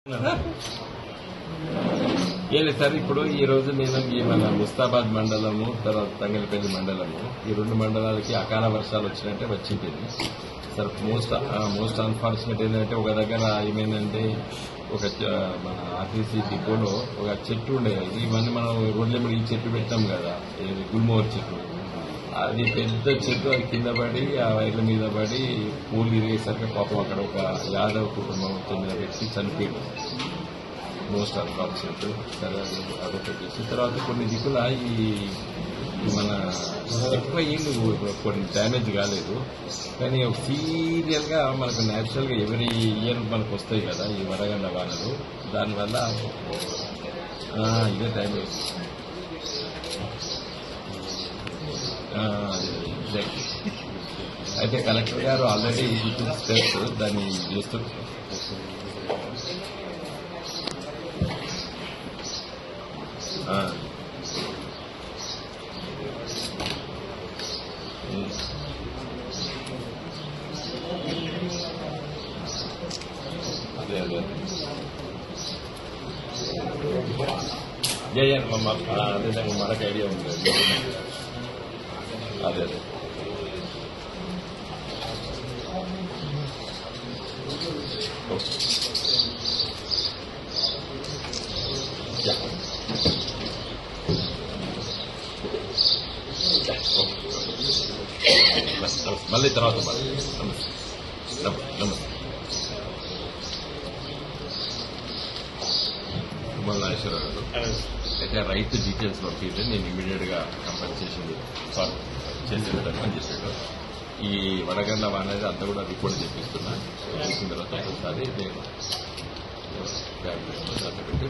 ఏం లేదు సార్. ఇప్పుడు ఈ రోజు నేను మన ముస్తాబాద్ మండలము తర్వాత తంగలపల్లి మండలము ఈ రెండు మండలాలకి అకాల వర్షాలు వచ్చినట్టే వచ్చింది సార్. మోస్ట్ అన్ఫార్చునేట్ ఏంటంటే ఒక దగ్గర ఏమైందంటే ఒక మన ఆర్టీసీ డిపోలో ఒక చెట్టు ఉండేది. ఇవన్నీ మనం రోడ్ల మీద ఈ చెట్టు పెట్టాం కదా, గుల్మోహర్ చెట్టు. అది పెద్ద చెట్టు, అది కింద పడి ఆ వైర్ల మీద పడి పూలు ఇరిగేసరికి పాపం అక్కడ ఒక యాదవ్ కుటుంబం చెందిన వ్యక్తి చనిపోయింది. Most unfortunate. సరే అదొకటి. తర్వాత కొన్ని దిక్కుల ఈ మన ఎక్కువ ఏం కొన్ని డ్యామేజ్ కాలేదు, కానీ సీరియల్ గా మనకు న్యాచురల్ గా ఎవరీ ఇయర్ మనకు వస్తాయి కదా ఈ వడగండ్ల వానలు. దానివల్ల ఇదే డ్యామేజ్. అయితే కలెక్టర్ గారు ఆల్రెడీ స్టెప్స్ దాన్ని చేస్తున్నారు. అదే అదే అదే మనకు ఐడియా ఉంది. అదే అదే మళ్ళీ తర్వాత నమస్తే. నాగేశ్వరరావు గారు అయితే రైతు డీటెయిల్స్ పంపిస్తే నేను ఇమీడియట్ గా కంపెన్సేషన్ చేసేటట్టు చేసాడు. ఈ వడగండ్ల వాన అనేది అంతా కూడా రిపోర్ట్ చేపిస్తున్నా. చేసిన తర్వాత ఒకసారి నేను పెట్టి